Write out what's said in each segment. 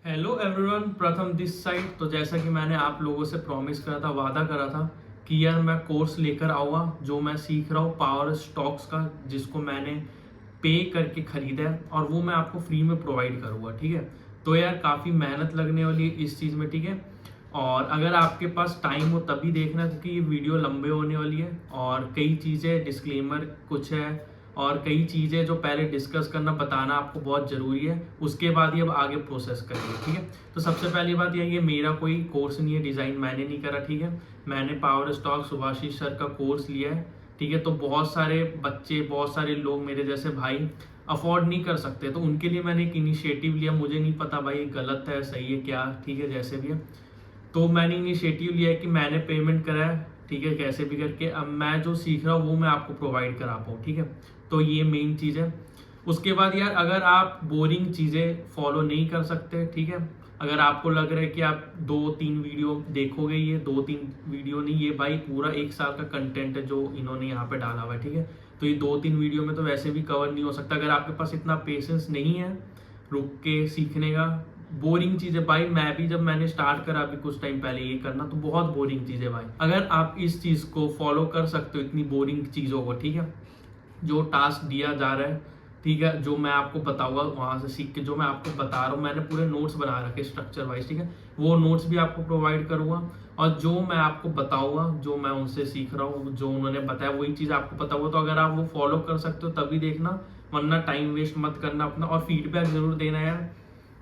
Hello everyone, प्रथम this side. तो जैसा कि मैंने आप लोगों से प्रॉमिस करा था, वादा करा था कि यार मैं कोर्स लेकर आऊँगा जो मैं सीख रहा हूँ पावर स्टॉक्स का, जिसको मैंने पे करके खरीदा है और वो मैं आपको फ्री में प्रोवाइड करूँगा। ठीक है, तो यार काफ़ी मेहनत लगने वाली है इस चीज़ में। ठीक है, और अगर आपके पास टाइम हो तभी देखना, क्योंकि ये वीडियो लंबे होने वाली है और कई चीज़ें डिस्क्लेमर कुछ है और कई चीज़ें जो पहले डिस्कस करना बताना आपको बहुत ज़रूरी है, उसके बाद ही अब आगे प्रोसेस करेंगे। ठीक है, तो सबसे पहली बात यह, ये मेरा कोई कोर्स नहीं है, डिज़ाइन मैंने नहीं करा। ठीक है, मैंने पावर स्टॉक सुभाषिश सर का कोर्स लिया है। ठीक है, तो बहुत सारे बच्चे, बहुत सारे लोग मेरे जैसे भाई अफोर्ड नहीं कर सकते, तो उनके लिए मैंने एक इनिशिएटिव लिया। मुझे नहीं पता भाई गलत है सही है क्या, ठीक है, जैसे भी है। तो मैंने इनिशिएटिव लिया है कि मैंने पेमेंट करा है, ठीक है, कैसे भी करके अब मैं जो सीख रहा हूँ वो मैं आपको प्रोवाइड करा पाऊँ। ठीक है, तो ये मेन चीज़ है। उसके बाद यार, अगर आप बोरिंग चीज़ें फॉलो नहीं कर सकते, ठीक है, अगर आपको लग रहा है कि आप 2-3 वीडियो देखोगे, ये 2-3 वीडियो नहीं, ये भाई पूरा 1 साल का कंटेंट है जो इन्होंने यहाँ पे डाला हुआ है। ठीक है, तो ये 2-3 वीडियो में तो वैसे भी कवर नहीं हो सकता। अगर आपके पास इतना पेशेंस नहीं है रुक के सीखने का, बोरिंग चीज़ है भाई। मैं भी जब मैंने स्टार्ट करा अभी कुछ टाइम पहले ये करना, तो बहुत बोरिंग चीज़ है भाई। अगर आप इस चीज़ को फॉलो कर सकते हो, इतनी बोरिंग चीज़ों को, ठीक है, जो टास्क दिया जा रहा है, ठीक है, जो मैं आपको बताऊंगा वहां से सीख के, जो मैं आपको बता रहा हूँ, मैंने पूरे नोट्स बना रखे स्ट्रक्चर वाइज। ठीक है, वो नोट्स भी आपको प्रोवाइड करूंगा और जो मैं आपको बताऊंगा, जो मैं उनसे सीख रहा हूँ, जो उन्होंने बताया वही चीज़ आपको पता होगा। तो अगर आप वो फॉलो कर सकते हो तभी देखना, वरना टाइम वेस्ट मत करना अपना। और फीडबैक जरूर देना यार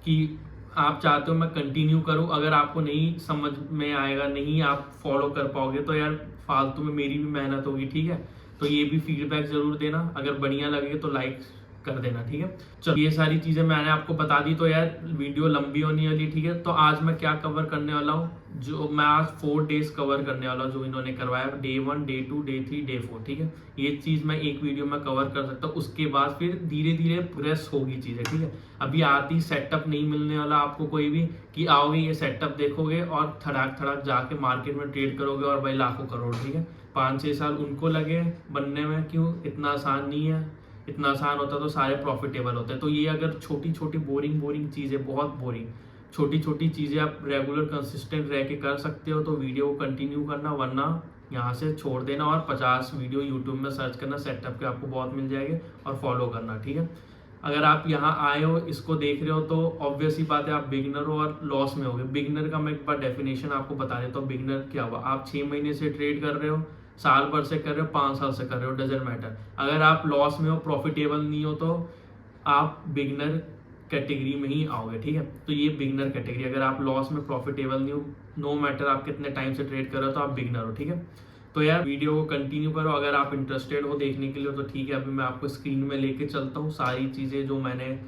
कि आप चाहते हो मैं कंटिन्यू करूं। अगर आपको नहीं समझ में आएगा, नहीं आप फॉलो कर पाओगे, तो यार फालतू में मेरी भी मेहनत होगी। ठीक है, तो ये भी फीडबैक जरूर देना। अगर बढ़िया लगे तो लाइक कर देना। ठीक है, चलो ये सारी चीज़ें मैंने आपको बता दी, तो यार वीडियो लंबी होने वाली। ठीक है, तो आज मैं क्या कवर करने वाला हूँ, जो मैं आज 4 डेज कवर करने वाला हूँ जो इन्होंने करवाया, डे 1, डे 2, डे 3, डे 4। ठीक है, ये चीज़ मैं एक वीडियो में कवर कर सकता हूँ, उसके बाद फिर धीरे धीरे प्रेस होगी चीज़ें। ठीक है, अभी आती सेटअप नहीं मिलने वाला आपको कोई भी, कि आओगे ये सेटअप देखोगे और धड़ाक धड़ाक जाके मार्केट में ट्रेड करोगे और भाई लाखों करोड़। ठीक है, 5-6 साल उनको लगे बनने में, क्यों, इतना आसान नहीं है। इतना आसान होता तो सारे प्रॉफिटेबल होते। तो ये अगर छोटी छोटी बोरिंग बोरिंग चीज़ें, बहुत बोरिंग छोटी छोटी चीज़ें आप रेगुलर कंसिस्टेंट रह के कर सकते हो, तो वीडियो को कंटिन्यू करना, वरना यहाँ से छोड़ देना और 50 वीडियो यूट्यूब में सर्च करना सेटअप के, आपको बहुत मिल जाएंगे, और फॉलो करना। ठीक है, अगर आप यहाँ आए हो, इसको देख रहे हो, तो ऑब्वियस ही बात है आप बिगनर हो और लॉस में होगे। बिगनर का मैं एक बार डेफिनेशन आपको बता देता हूँ। बिगनर क्या हुआ, आप 6 महीने से ट्रेड कर रहे हो, साल भर से कर रहे हो, 5 साल से कर रहे हो, डजेंट मैटर। अगर आप लॉस में हो, प्रॉफिटेबल नहीं हो, तो आप बिगनर कैटेगरी में ही आओगे। ठीक है, तो ये बिगनर कैटेगरी, अगर आप लॉस में, प्रॉफिटेबल नहीं हो, नो मैटर आप कितने टाइम से ट्रेड कर रहे हो, तो आप बिगनर हो। ठीक है, तो यार वीडियो को कंटिन्यू करो। अगर आप इंटरेस्टेड हो देखने के लिए तो ठीक है, अभी मैं आपको स्क्रीन में लेके चलता हूँ सारी चीज़ें जो मैंने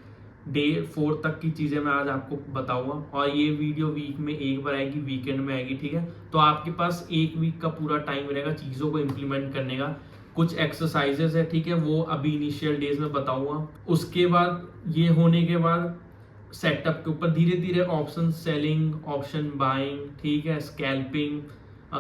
डे 4 तक की चीज़ें मैं आज आपको बताऊंगा। और ये वीडियो वीक में एक बार आएगी, वीकेंड में आएगी। ठीक है, तो आपके पास एक वीक का पूरा टाइम रहेगा चीज़ों को इम्प्लीमेंट करने का। कुछ एक्सरसाइजेस है, ठीक है, वो अभी इनिशियल डेज में बताऊंगा। उसके बाद ये होने के बाद सेटअप के ऊपर धीरे धीरे ऑप्शन सेलिंग, ऑप्शन बाइंग, ठीक है, scalping,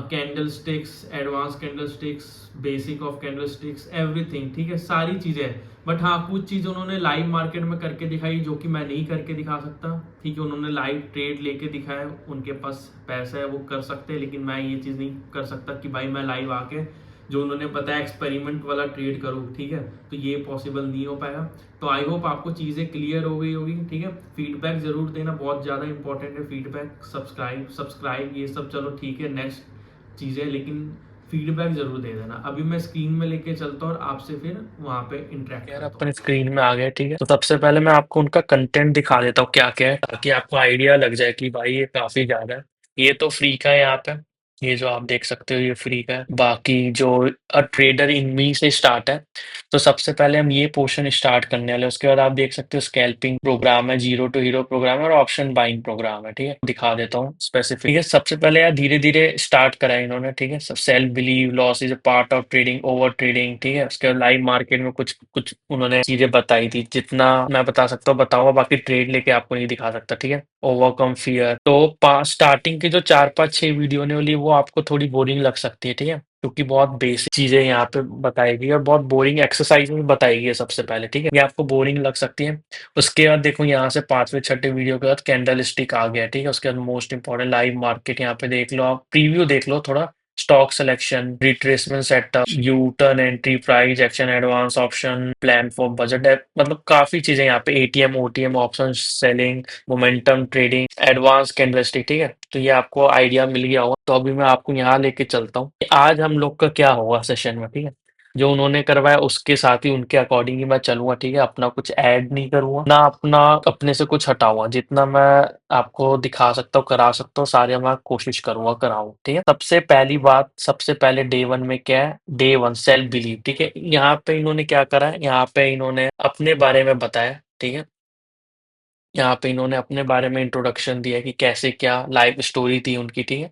candle sticks, advance candle sticks, basic of candle sticks, everything. ठीक है, सारी चीज़ें। बट हाँ, कुछ चीज़ उन्होंने लाइव मार्केट में करके दिखाई जो कि मैं नहीं करके दिखा सकता। ठीक है, उन्होंने लाइव ट्रेड लेके दिखाया, उनके पास पैसा है वो कर सकते हैं, लेकिन मैं ये चीज़ नहीं कर सकता कि भाई मैं लाइव आके जो उन्होंने बताया एक्सपेरिमेंट वाला ट्रेड करूँ। ठीक है, तो ये पॉसिबल नहीं हो पाएगा। तो आई होप आपको चीज़ें क्लियर हो गई होगी। ठीक है, फीडबैक जरूर देना, बहुत ज़्यादा इंपॉर्टेंट है फीडबैक। सब्सक्राइब ये सब चलो ठीक है, नेक्स्ट चीज़ें, लेकिन फीडबैक जरूर दे देना। अभी मैं स्क्रीन में लेके चलता हूँ और आपसे फिर वहाँ पे इंटरेक्ट यार करता हूँ। अपन स्क्रीन में आ गए। ठीक है, तो सबसे पहले मैं आपको उनका कंटेंट दिखा देता हूँ क्या क्या है, ताकि आपको आइडिया लग जाए कि भाई ये काफी ज्यादा है। ये तो फ्री का है यहाँ पे, ये जो आप देख सकते हो ये फ्री का है। बाकी जो ट्रेडर इन मी से स्टार्ट है, तो सबसे पहले हम ये पोर्शन स्टार्ट करने वाले हैं। उसके बाद आप देख सकते हो स्कैल्पिंग प्रोग्राम है, जीरो टू हीरो प्रोग्राम है और ऑप्शन बाइंग प्रोग्राम है। ठीक है, दिखा देता हूँ स्पेसिफिक। ठीक है, सबसे पहले यार धीरे धीरे स्टार्ट करा है इन्होंने। ठीक है, self believe, loss is a part of trading, over trading. ठीक है, उसके बाद लाइव मार्केट में कुछ कुछ उन्होंने चीजें बताई थी, जितना मैं बता सकता हूँ बताऊंगा, बाकी ट्रेड लेके आपको नहीं दिखा सकता। ठीक है, ओवरकम फियर। तो स्टार्टिंग के जो 4-5-6 वीडियो ने वाली वो आपको थोड़ी बोरिंग लग सकती है, ठीक है? क्योंकि बहुत बेसिक चीज़ें यहाँ पे बताई गई है और बहुत बोरिंग एक्सरसाइज भी बताई गई है सबसे पहले, ठीक है? ये आपको बोरिंग लग सकती है। उसके बाद देखो यहाँ से 5वें छठे वीडियो के बाद कैंडल स्टिक आ गया, ठीक है? उसके बाद मोस्ट इंपॉर्टेंट लाइव मार्केट यहाँ पे देख लो आप, प्रीव्यू देख लो थोड़ा, stock selection, retracement setup, U turn entry, price action, advance option, plan for budget है, मतलब काफ़ी चीज़ें यहाँ पे, ATM, OTM, option selling, momentum trading, advance candlestick, ठीक है? तो ये आपको आइडिया मिल गया होगा। तो अभी मैं आपको यहाँ लेके चलता हूँ कि आज हम लोग का क्या होगा सेशन में, ठीक है? जो उन्होंने करवाया उसके साथ ही उनके अकॉर्डिंग ही मैं चलूंगा, ठीक है? अपना कुछ ऐड नहीं करूंगा, ना अपना अपने से कुछ हटाऊंगा। जितना मैं आपको दिखा सकता हूँ, करा सकता हूँ, सारे मैं कोशिश करूंगा कराऊं, ठीक है? सबसे पहली बात, सबसे पहले डे वन में क्या है? डे वन सेल्फ बिलीव, ठीक है? यहाँ पे इन्होंने क्या करा है? यहाँ पे इन्होंने अपने बारे में बताया, ठीक है? यहाँ पे इन्होंने अपने बारे में इंट्रोडक्शन दिया कि कैसे क्या लाइफ स्टोरी थी उनकी, ठीक है?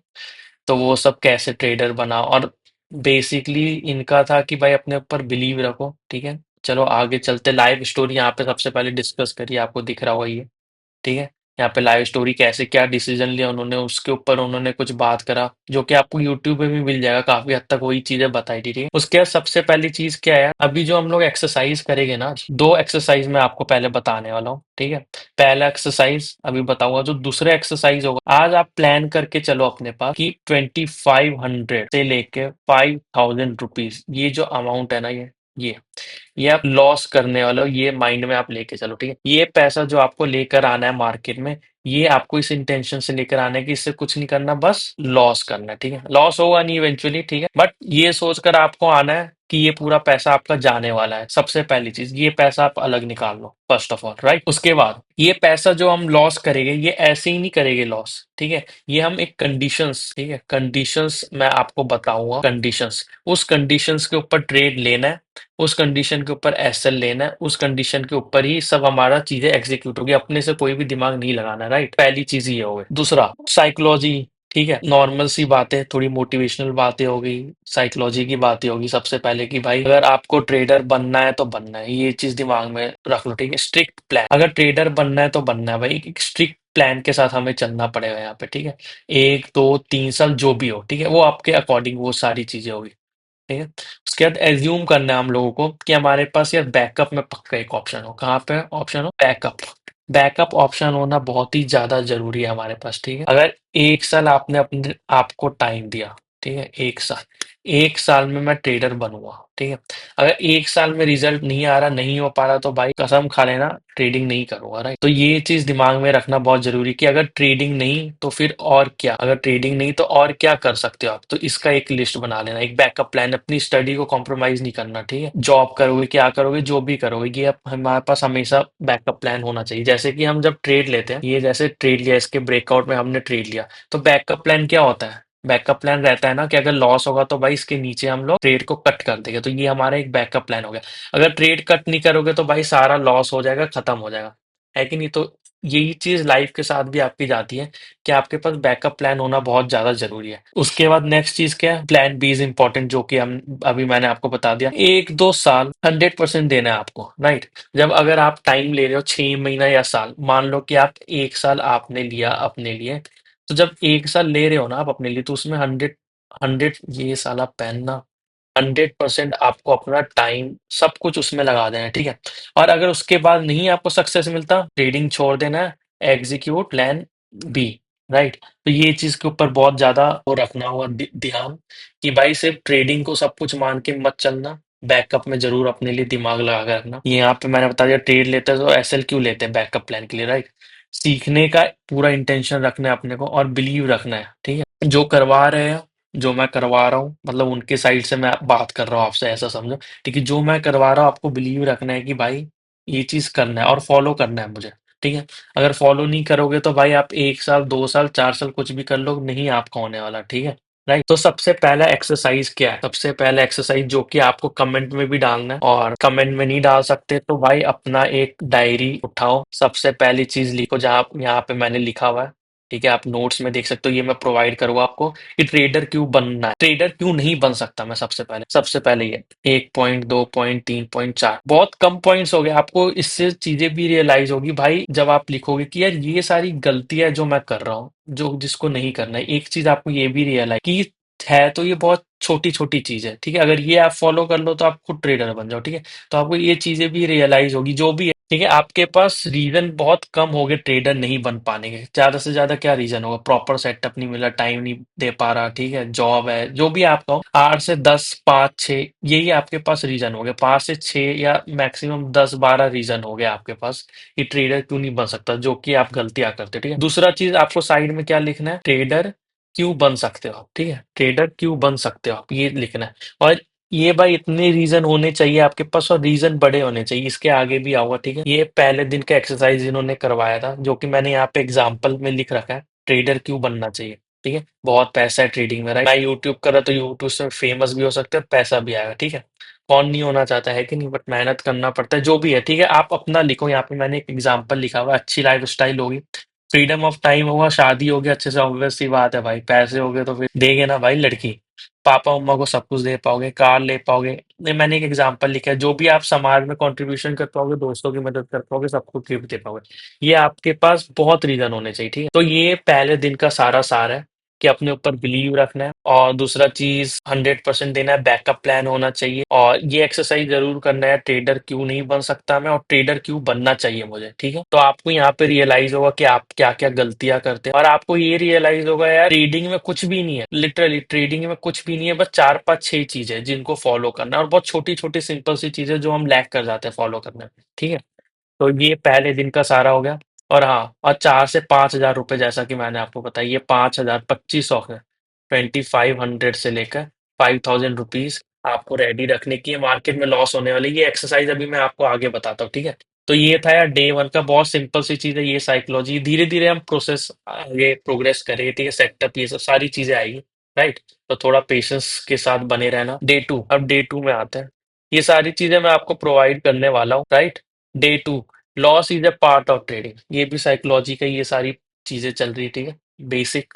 तो वो सब कैसे ट्रेडर बना, और बेसिकली इनका था कि भाई अपने ऊपर बिलीव रखो, ठीक है? चलो आगे चलते, लाइव स्टोरी यहाँ पे सबसे पहले डिस्कस करिए, आपको दिख रहा होगा ये, ठीक है? यहाँ पे लाइव स्टोरी कैसे क्या डिसीजन लिया उन्होंने, उसके ऊपर उन्होंने कुछ बात करा, जो कि आपको यूट्यूब पे भी मिल जाएगा, काफी हद तक वही चीजें बताई थी, ठीक है? उसके बाद सबसे पहली चीज क्या है, अभी जो हम लोग एक्सरसाइज करेंगे ना, दो एक्सरसाइज मैं आपको पहले बताने वाला हूँ, ठीक है? पहला एक्सरसाइज अभी बताऊंगा, जो दूसरा एक्सरसाइज होगा, आज आप प्लान करके चलो अपने पास कि 2500 से लेके 5000 रुपीज, ये जो अमाउंट है ना, ये आप लॉस करने वाले हो, ये माइंड में आप लेके चलो, ठीक है? ये पैसा जो आपको लेकर आना है मार्केट में, ये आपको इस इंटेंशन से लेकर आना है कि इससे कुछ नहीं करना, बस लॉस करना है, ठीक है? लॉस होगा नहीं इवेंचुअली, ठीक है? बट ये सोचकर आपको आना है कि ये पूरा पैसा आपका जाने वाला है। सबसे पहली चीज, ये पैसा आप अलग निकाल लो फर्स्ट ऑफ ऑल, राइट? उसके बाद ये पैसा जो हम लॉस करेंगे, ये ऐसे ही नहीं करेंगे लॉस, ठीक है? ये हम एक कंडीशंस, ठीक है, कंडीशंस मैं आपको बताऊंगा, कंडीशंस, उस कंडीशंस के ऊपर ट्रेड लेना है, उस कंडीशन के ऊपर एसएल लेना है, उस कंडीशन के ऊपर ही सब हमारा चीजें एग्जीक्यूट होगी, अपने से कोई भी दिमाग नहीं लगाना, राइट? पहली चीज ये हो गई। दूसरा, साइकोलॉजी, ठीक है? नॉर्मल सी बातें, थोड़ी मोटिवेशनल बातें हो गई, साइकोलॉजी की बातें होगी। सबसे पहले कि भाई अगर आपको ट्रेडर बनना है तो बनना है, ये चीज दिमाग में रख लो, ठीक है? स्ट्रिक्ट प्लान, अगर ट्रेडर बनना है तो बनना है भाई, एक स्ट्रिक्ट प्लान के साथ हमें चलना पड़ेगा यहाँ पे, ठीक है? 1 2 3 साल जो भी हो, ठीक है, वो आपके अकॉर्डिंग वो सारी चीजें होगी, ठीक है? उसके बाद एज्यूम करना है हम लोगों को कि हमारे पास यार बैकअप में पक्का एक ऑप्शन हो। कहाँ पे ऑप्शन हो? बैकअप। बैकअप ऑप्शन होना बहुत ही ज्यादा जरूरी है हमारे पास, ठीक है? अगर 1 साल आपने अपने आपको टाइम दिया, ठीक है, 1 साल, 1 साल में मैं ट्रेडर बनूंगा, ठीक है? अगर 1 साल में रिजल्ट नहीं आ रहा, नहीं हो पा रहा, तो भाई कसम खा लेना, ट्रेडिंग नहीं करूंगा, राइट? तो ये चीज दिमाग में रखना बहुत जरूरी है कि अगर ट्रेडिंग नहीं तो फिर और क्या, अगर ट्रेडिंग नहीं तो और क्या कर सकते हो आप, तो इसका एक लिस्ट बना लेना, एक बैकअप प्लान। अपनी स्टडी को कॉम्प्रोमाइज नहीं करना, ठीक है? जॉब करोगे, क्या करोगे, जो भी करोगे, ये हमारे पास हमेशा बैकअप प्लान होना चाहिए। जैसे कि हम जब ट्रेड लेते हैं, ये जैसे ट्रेड लिया, इसके ब्रेकआउट में हमने ट्रेड लिया, तो बैकअप प्लान क्या होता है? बैकअप प्लान रहता है ना कि अगर लॉस होगा तो भाई इसके नीचे हम लोग ट्रेड को कट कर देंगे, तो ये हमारा एक बैकअप प्लान हो गया। अगर ट्रेड कट नहीं करोगे तो भाई सारा लॉस हो जाएगा, खत्म हो जाएगा, है कि नहीं? तो यही चीज लाइफ के साथ भी आपकी जाती है कि आपके पास बैकअप प्लान होना बहुत ज्यादा जरूरी है। उसके बाद नेक्स्ट चीज क्या है? प्लान बी इज इंपॉर्टेंट, जो कि हम अभी मैंने आपको बता दिया। 1 2 साल 100% देना है आपको, राइट? जब अगर आप टाइम ले रहे हो 6 महीना या साल, मान लो कि आप 1 साल आपने लिया अपने लिए, तो जब 1 साल ले रहे हो ना आप अपने लिए, तो उसमें 100 100, ये साला पहनना, 100% आपको अपना टाइम सब कुछ उसमें लगा देना है, ठीक है? और अगर उसके बाद नहीं आपको सक्सेस मिलता, ट्रेडिंग छोड़ देना है, एग्जीक्यूट प्लान बी, राइट? तो ये चीज के ऊपर बहुत ज्यादा वो रखना होगा ध्यान कि भाई सिर्फ ट्रेडिंग को सब कुछ मान के मत चलना, बैकअप में जरूर अपने लिए दिमाग लगा कर रखना। ये यहाँ पे मैंने बता दिया, ट्रेड लेते हैं तो एसएल क्यों लेते हैं? बैकअप प्लान के लिए, राइट? सीखने का पूरा इंटेंशन रखना है अपने को और बिलीव रखना है, ठीक है? जो करवा रहे हैं, जो मैं करवा रहा हूँ, मतलब उनके साइड से मैं बात कर रहा हूँ आपसे, ऐसा समझो, ठीक है? जो मैं करवा रहा हूँ आपको बिलीव रखना है कि भाई ये चीज करना है और फॉलो करना है मुझे, ठीक है? अगर फॉलो नहीं करोगे तो भाई आप 1 साल 2 साल 4 साल कुछ भी कर लो, नहीं आपका होने वाला, ठीक है? राइट? तो सबसे पहला एक्सरसाइज क्या है? सबसे पहला एक्सरसाइज जो कि आपको कमेंट में भी डालना है, और कमेंट में नहीं डाल सकते तो भाई अपना एक डायरी उठाओ, सबसे पहली चीज लिखो, जहाँ यहाँ पे मैंने लिखा हुआ है, ठीक है? आप नोट्स में देख सकते हो, ये मैं प्रोवाइड करूंगा आपको कि ट्रेडर क्यों बनना है, ट्रेडर क्यों नहीं बन सकता मैं। सबसे पहले ये 1 पॉइंट 2 पॉइंट 3 पॉइंट 4, बहुत कम पॉइंट्स हो गए, आपको इससे चीजें भी रियलाइज होगी भाई जब आप लिखोगे कि यार ये सारी गलतियां जो मैं कर रहा हूँ, जो जिसको नहीं करना है। एक चीज आपको ये भी रियलाइज कि है तो ये बहुत छोटी-छोटी चीज़ है, ठीक है? अगर ये आप फ़ॉलो कर लो तो आप खुद ट्रेडर बन जाओ, ठीक है? तो आपको ये चीज़ें भी रियलाइज़ होगी, जो भी है, ठीक है? आपके पास रीज़न बहुत कम होंगे ट्रेडर नहीं बन पाने के। ज़्यादा से ज़्यादा क्या रीज़न होगा? प्रॉपर सेटअप नहीं मिला, टाइम नहीं दे पा रहा, ठीक है? जॉब है, जो भी आपका हो, 8 से 10, 5, 6 यही आपके पास रीज़न होंगे। 5 से 6 या मैक्सिमम 10-12 रीज़न हो गए आपके पास कि ट्रेडर क्यों नहीं बन सकता, जो कि आप गलतियाँ करते हो, ठीक है? दूसरा चीज़ आपको साइड में क्या लिखना है? ट्रेडर क्यों बन सकते हो आप, ठीक है? ट्रेडर क्यों बन सकते हो आप, ये लिखना है। और ये भाई इतने रीज़न होने चाहिए आपके पास और रीज़न बड़े होने चाहिए, इसके आगे भी आऊँगा, ठीक है? ये पहले दिन का एक्सरसाइज़ इन्होंने करवाया था, जो कि मैंने यहाँ पे एग्ज़ाम्पल में लिख रखा है, ट्रेडर क्यों बनना चाहिए, ठीक है? बहुत पैसा है ट्रेडिंग में, राइट? मैं यूट्यूब कर रहा तो यूट्यूब से फेमस भी हो सकते हैं, पैसा भी आएगा, ठीक है? कौन नहीं होना चाहता है कि नहीं? बट मेहनत करना पड़ता है, जो भी है, ठीक है? आप अपना लिखो, यहाँ पे मैंने एक एग्ज़ाम्पल लिखा हुआ है, अच्छी लाइफ़स्टाइल होगी, फ्रीडम ऑफ टाइम होगा, शादी होगी अच्छे से, ऑब्वियस सी बात है भाई, पैसे हो गए तो फिर देंगे ना भाई लड़की। पापा मम्मा को सब कुछ दे पाओगे, कार ले पाओगे। नहीं, मैंने एक एग्जांपल लिखा है, जो भी आप समाज में कंट्रीब्यूशन कर पाओगे, दोस्तों की मदद कर पाओगे, सबको गिफ्ट दे पाओगे, ये आपके पास बहुत रीजन होने चाहिए, ठीक है? तो ये पहले दिन का सारा सार है कि अपने ऊपर बिलीव रखना है, और दूसरा चीज 100% देना है, बैकअप प्लान होना चाहिए, और ये एक्सरसाइज जरूर करना है, ट्रेडर क्यों नहीं बन सकता मैं, और ट्रेडर क्यों बनना चाहिए मुझे, ठीक है? तो आपको यहाँ पे रियलाइज होगा कि आप क्या क्या गलतियां करते हैं, और आपको ये रियलाइज होगा यार ट्रेडिंग में कुछ भी नहीं है, लिटरली ट्रेडिंग में कुछ भी नहीं है, बस 4 5 6 चीजें जिनको फॉलो करना है, और बहुत छोटी छोटी सिंपल सी चीजें जो हम लैक कर जाते हैं फॉलो करने में, ठीक है? तो ये पहले दिन का सारा हो गया। और हाँ, और 4 से 5 हजार रुपए, जैसा कि मैंने आपको बताया, ये 5 हजार 2500 है, 2500 से लेकर 5000 रुपीज आपको रेडी रखने की है, मार्केट में लॉस होने वाली ये एक्सरसाइज अभी मैं आपको आगे बताता हूँ, ठीक है? तो ये था यार डे वन का, बहुत सिंपल सी चीज है ये, साइकोलॉजी, धीरे धीरे हम प्रोसेस आगे प्रोग्रेस करेंगे, ठीक है? सेटअप, ये सब सारी चीजें आएगी, राइट? तो थोड़ा पेशेंस के साथ बने रहना। डे टू, अब डे टू में आते हैं, ये सारी चीजें मैं आपको प्रोवाइड करने वाला हूँ, right? Day two, loss is a part of trading, ये भी साइकोलॉजी का, ये सारी चीजें चल रही है, ठीक है? बेसिक,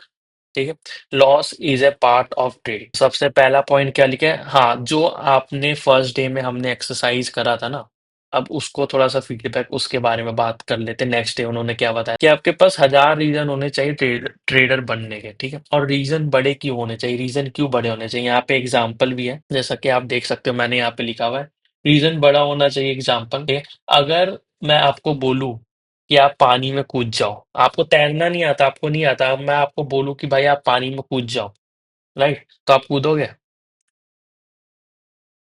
ठीक है? Loss is a part of trading. सबसे पहला पॉइंट क्या लिखा है? हाँ, जो आपने फर्स्ट डे में हमने एक्सरसाइज करा था ना, अब उसको थोड़ा सा फीडबैक उसके बारे में बात कर लेते हैं। नेक्स्ट डे उन्होंने क्या बताया कि आपके पास 1000 रीजन होने चाहिए ट्रेडर बनने के, ठीक है? और रीजन बड़े क्यों होने चाहिए, रीजन क्यों बड़े होने चाहिए, यहाँ पे एग्जाम्पल भी है, जैसा कि आप देख सकते हो, मैंने यहाँ पे लिखा हुआ है, रीजन बड़ा होना चाहिए, एग्जाम्पल। अगर मैं आपको बोलूं कि आप पानी में कूद जाओ, आपको तैरना नहीं आता, आपको नहीं आता, अब मैं आपको बोलूं कि भाई आप पानी में कूद जाओ, राइट? तो आप कूदोगे?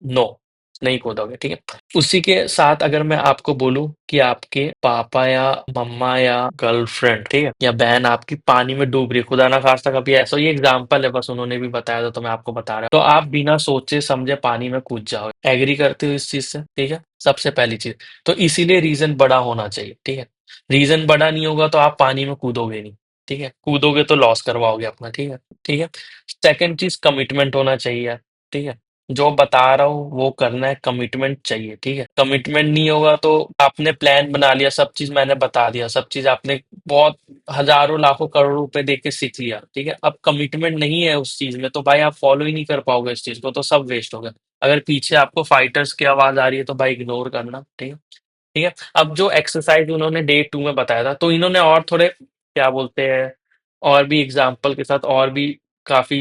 नो, नहीं कूदोगे, ठीक है? उसी के साथ अगर मैं आपको बोलूं कि आपके पापा या मम्मा या गर्लफ्रेंड, ठीक है, या बहन आपकी पानी में डूब रही है, खुदा ना खास्ता कभी ऐसा, ये एग्जाम्पल है बस, उन्होंने भी बताया था तो मैं आपको बता रहा हूँ, तो आप बिना सोचे समझे पानी में कूद जाओ, एग्री करते हो इस चीज से, ठीक है? सबसे पहली चीज, तो इसीलिए रीजन बड़ा होना चाहिए, ठीक है? रीजन बड़ा नहीं होगा तो आप पानी में कूदोगे नहीं, ठीक है? कूदोगे तो लॉस करवाओगे अपना, ठीक है? ठीक है। सेकंड चीज, कमिटमेंट होना चाहिए, ठीक है? जो बता रहा हूँ वो करना है, कमिटमेंट चाहिए, ठीक है? कमिटमेंट नहीं होगा तो आपने प्लान बना लिया, सब चीज मैंने बता दिया, सब चीज आपने बहुत हजारों लाखों करोड़ों रुपए दे के सीख लिया, ठीक है? अब कमिटमेंट नहीं है उस चीज में तो भाई आप फॉलो ही नहीं कर पाओगे इस चीज को, तो सब वेस्ट हो गया। अगर पीछे आपको फाइटर्स की आवाज आ रही है तो भाई इग्नोर करना, ठीक है? ठीक है। अब जो एक्सरसाइज उन्होंने डे टू में बताया था, तो इन्होंने और थोड़े क्या बोलते हैं, और भी एग्जाम्पल के साथ, और भी काफी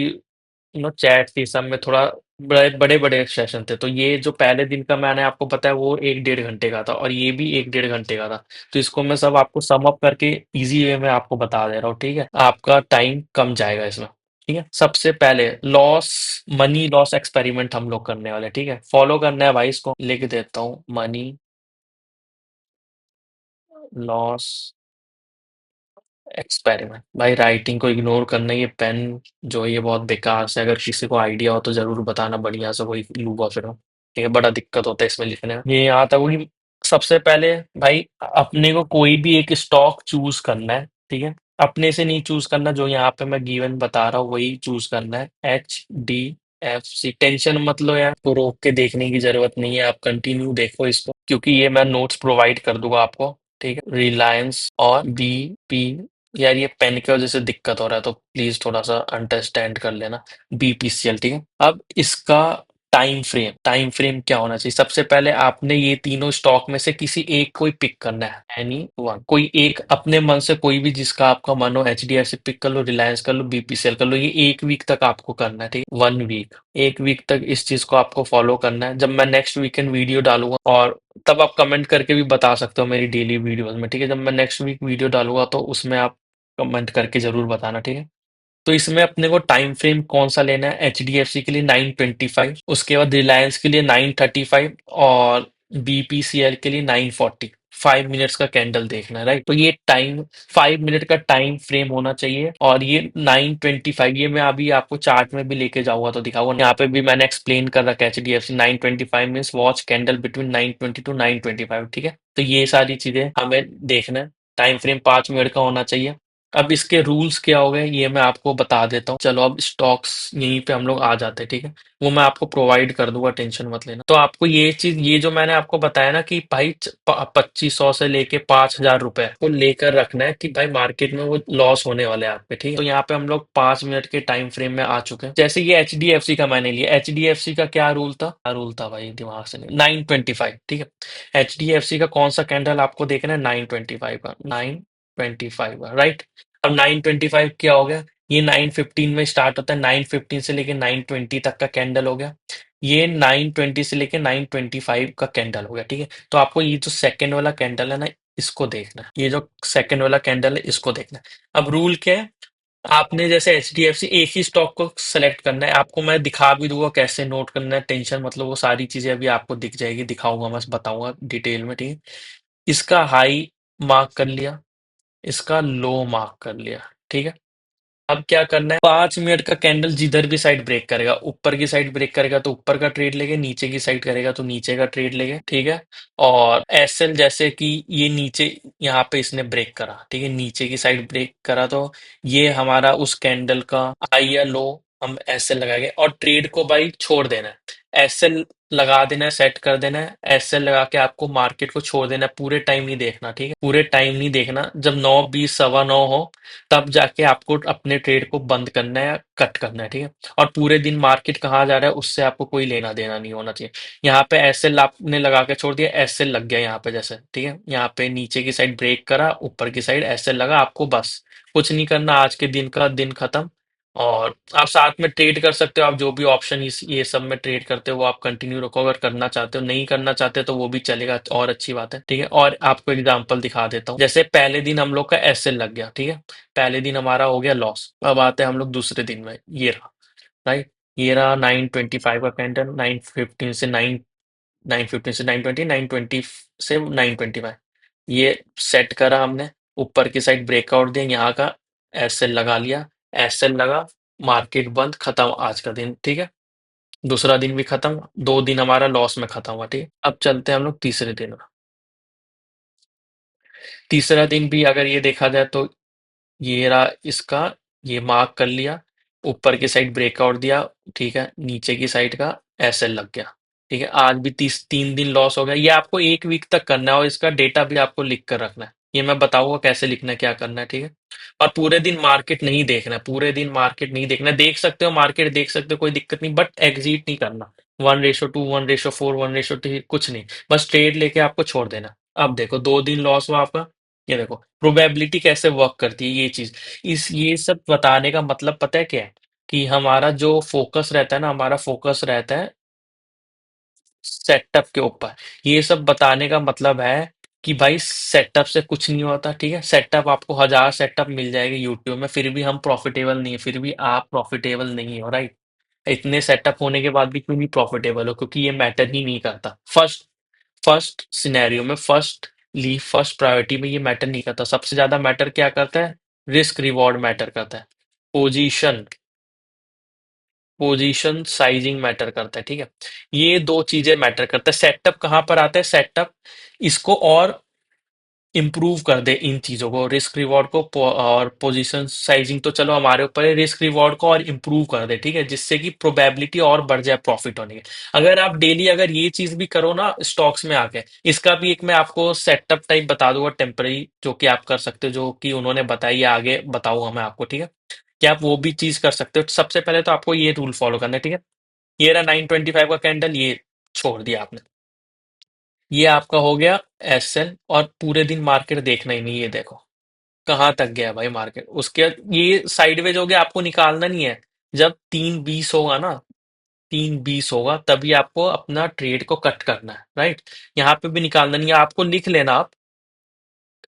चैट थी, सब में थोड़ा बड़े बड़े बड़े सेशन थे, तो ये जो पहले दिन का मैंने आपको बताया वो 1 1.5 घंटे का था, और ये भी 1 1.5 घंटे का था। तो इसको मैं सब आपको सम अप करके इजी वे में आपको बता दे रहा हूँ, ठीक है? आपका टाइम कम जाएगा इसमें, ठीक है? सबसे पहले लॉस, मनी लॉस एक्सपेरिमेंट हम लोग करने वाले हैं, ठीक है? फॉलो करना है भाई, इसको लिख देता हूँ, मनी लॉस एक्सपेरिमेंट। भाई राइटिंग को इग्नोर करना, ये पेन जो है ये बहुत बेकार से, अगर किसी को आइडिया हो तो जरूर बताना, बढ़िया से वही लूंगा फिर हम, ठीक है? बड़ा दिक्कत होता है इसमें लिखने में। ये यहाँ तक हुई। सबसे पहले भाई अपने को कोई भी एक स्टॉक चूज करना है, ठीक है? अपने से नहीं चूज करना, जो यहाँ पे मैं गिवन बता रहा हूँ वही चूज करना है, HDFC। टेंशन मत लो यार, को रोक के देखने की जरूरत नहीं है, आप कंटिन्यू देखो इसको, क्योंकि ये मैं नोट्स प्रोवाइड कर दूंगा आपको, ठीक है? रिलायंस और BP, यार ये पेन की वजह से दिक्कत हो रहा है तो प्लीज थोड़ा सा अंडरस्टैंड कर लेना, BPCL, ठीक है? अब इसका टाइम फ्रेम क्या होना चाहिए? सबसे पहले आपने ये तीनों स्टॉक में से किसी एक को ही पिक करना है, एनी वन, कोई एक अपने मन से, कोई भी जिसका आपका मन हो, एचडीएफसी पिक कर लो, रिलायंस कर लो, बीपीसीएल कर लो। ये 1 वीक तक आपको करना है, ठीक है, 1 वीक, 1 वीक तक इस चीज को आपको फॉलो करना है। जब मैं नेक्स्ट वीकेंड वीडियो डालूंगा, और तब आप कमेंट करके भी बता सकते हो मेरी डेली वीडियोस में, ठीक है, जब मैं नेक्स्ट वीक वीडियो डालूंगा तो उसमें आप कमेंट करके जरूर बताना, ठीक है। तो इसमें अपने को टाइम फ्रेम कौन सा लेना है? एचडीएफसी के लिए 925, उसके बाद रिलायंस के लिए 935, और बीपीसीएल के लिए 940। 5 मिनट्स का कैंडल देखना है, राइट? तो ये टाइम 5 मिनट का टाइम फ्रेम होना चाहिए। और ये 925, ये मैं अभी आपको चार्ट में भी लेके जाऊंगा तो दिखाऊंगा। यहाँ पे भी मैंने एक्सप्लेन कर रखा है HDFC 925 means watch candle between 920 to 925, ठीक है। तो ये सारी चीजें हमें देखना है। टाइम फ्रेम 5 मिनट का होना चाहिए। अब इसके रूल्स क्या हो गए ये मैं आपको बता देता हूँ। चलो अब स्टॉक्स यहीं पे हम लोग आ जाते हैं, ठीक है, वो मैं आपको प्रोवाइड कर दूंगा, टेंशन मत लेना। तो आपको ये चीज, ये जो मैंने आपको बताया ना कि भाई 2500 से लेके 5000 रुपए को लेकर रखना है कि भाई मार्केट में वो लॉस होने वाले हैं आपके, ठीक है। तो यहाँ पे हम लोग 5 मिनट के टाइम फ्रेम में आ चुके हैं। जैसे ये एचडीएफसी का मैंने लिया, एचडीएफसी का क्या रूल था? क्या रूल था भाई, दिमाग से नहीं, 925, ठीक है। एचडीएफसी का कौन सा कैंडल आपको देखना है? 925 का, 925 का, राइट। अब 925 क्या हो गया? ये 915 में स्टार्ट होता है, 915 से लेके 920 तक का कैंडल हो गया। ये 920 से लेके 925 का कैंडल हो गया, ठीक है। तो आपको ये जो सेकंड वाला कैंडल है ना, इसको देखना है। ये जो सेकंड वाला कैंडल है, इसको देखना है। अब रूल क्या है? आपने जैसे एचडीएफसी एक ही स्टॉक को सेलेक्ट करना है। आपको मैं दिखा भी दूंगा कैसे नोट करना है, टेंशन मतलब, वो सारी चीजें अभी आपको दिख जाएगी, दिखाऊंगा, मैं बताऊंगा डिटेल में, ठीक है। इसका हाई मार्क कर लिया, इसका लो मार्क कर लिया, ठीक है। अब क्या करना है? 5 मिनट का कैंडल जिधर भी साइड ब्रेक करेगा, ऊपर की साइड ब्रेक करेगा तो ऊपर का ट्रेड लेंगे, नीचे की साइड करेगा तो नीचे का ट्रेड लेंगे, ठीक है। और एसएल जैसे कि ये नीचे, यहाँ पे इसने ब्रेक करा, ठीक है, नीचे की साइड ब्रेक करा तो ये हमारा उस कैंडल का हाई या लो हम एसएल लगाएंगे, और ट्रेड को भाई छोड़ देना है, एसएल लगा देना है, सेट कर देना है, एसएल लगा के आपको मार्केट को छोड़ देना है। पूरे टाइम नहीं देखना, ठीक है, पूरे टाइम नहीं देखना। जब 9:20 9:15 हो तब जाके आपको अपने ट्रेड को बंद करना है, कट करना है, ठीक है। और पूरे दिन मार्केट कहाँ जा रहा है उससे आपको कोई लेना देना नहीं होना चाहिए। यहाँ पे एसएल आपने लगा के छोड़ दिया, एसएल लग गया यहाँ पे जैसे, ठीक है। यहाँ पे नीचे की साइड ब्रेक करा, ऊपर की साइड एसएल लगा, आपको बस कुछ नहीं करना, आज के दिन का दिन खत्म। और आप साथ में ट्रेड कर सकते हो, आप जो भी ऑप्शन इस ये सब में ट्रेड करते हो वो आप कंटिन्यू रखो, अगर करना चाहते हो। नहीं करना चाहते तो वो भी चलेगा, और अच्छी बात है, ठीक है। और आपको एग्जांपल दिखा देता हूँ। जैसे पहले दिन हम लोग का एसएल लग गया, ठीक है, पहले दिन हमारा हो गया लॉस। अब आते हैं हम लोग दूसरे दिन में, ये रहा, राइट, ये रहा 925 का कैंडल, 915 से 920, 920 से 925, ये सेट करा हमने, ऊपर की साइड ब्रेकआउट दिया, यहाँ का एसएल लगा लिया, एसएल लगा, मार्केट बंद, खत्म आज का दिन, ठीक है। दूसरा दिन भी खत्म, 2 दिन हमारा लॉस में खत्म हुआ, ठीक है। अब चलते हैं हम लोग तीसरे दिन में। तीसरा दिन भी अगर ये देखा जाए तो ये रहा इसका, ये मार्क कर लिया, ऊपर की साइड ब्रेकआउट दिया, ठीक है, नीचे की साइड का एसएल लग गया, ठीक है। आज भी 3 दिन लॉस हो गया। ये आपको 1 वीक तक करना है, और इसका डेटा भी आपको लिख कर रखना है। ये मैं बताऊंगा कैसे लिखना है, क्या करना है, ठीक है। और पूरे दिन मार्केट नहीं देखना है, पूरे दिन मार्केट नहीं देखना है। देख सकते हो मार्केट, देख सकते हो, कोई दिक्कत नहीं, बट एग्जिट नहीं करना। 1:2, 1:4, 1:3 कुछ नहीं, बस ट्रेड लेके आपको छोड़ देना। अब देखो 2 दिन लॉस हुआ आपका। ये देखो प्रोबेबिलिटी कैसे वर्क करती है, ये चीज, इस ये सब बताने का मतलब पता है क्या है? कि हमारा जो फोकस रहता है ना, हमारा फोकस रहता है सेटअप के ऊपर। ये सब बताने का मतलब है कि भाई सेटअप से कुछ नहीं होता, ठीक है। सेटअप आपको 1000 सेटअप मिल जाएंगे यूट्यूब में, फिर भी हम प्रॉफिटेबल नहीं है, फिर भी आप प्रॉफिटेबल नहीं हो, राइट। इतने सेटअप होने के बाद भी क्यों नहीं प्रॉफिटेबल हो? क्योंकि ये मैटर ही नहीं करता। फर्स्ट फर्स्ट सिनेरियो में, फर्स्ट प्रायोरिटी में ये मैटर नहीं करता। सबसे ज्यादा मैटर क्या करता है? रिस्क रिवॉर्ड मैटर करता है। पोजीशन पोजीशन साइजिंग मैटर करता है, ठीक है। ये दो चीजें मैटर करता है। सेटअप कहाँ पर आता है? सेटअप इसको और इम्प्रूव कर दे, इन चीजों को, रिस्क रिवॉर्ड को, और पोजीशन साइजिंग तो चलो हमारे ऊपर है, रिस्क रिवॉर्ड को और इम्प्रूव कर दे, ठीक है, जिससे कि प्रोबेबिलिटी और बढ़ जाए प्रॉफिट होने की। अगर आप डेली अगर ये चीज भी करो ना स्टॉक्स में आके, इसका भी एक मैं आपको सेटअप टाइप बता दूंगा टेम्पररी, जो कि आप कर सकते हो, जो कि उन्होंने बताई है, आगे बताऊंगा मैं आपको, ठीक है। कि आप वो भी चीज कर सकते हो। सबसे पहले तो आपको ये रूल फॉलो करना है, ठीक है। ये रहा 925 का कैंडल, ये छोड़ दिया आपने। ये आपका हो गया एसएल, और पूरे दिन मार्केट देखना ही नहीं, ये देखो कहाँ तक गया भाई मार्केट। उसके बाद ये साइडवेज हो गया, आपको निकालना नहीं है। जब 3:20 होगा ना, 3:20 होगा तभी आपको अपना ट्रेड को कट करना है, राइट। यहाँ पे भी निकालना नहीं है आपको, लिख लेना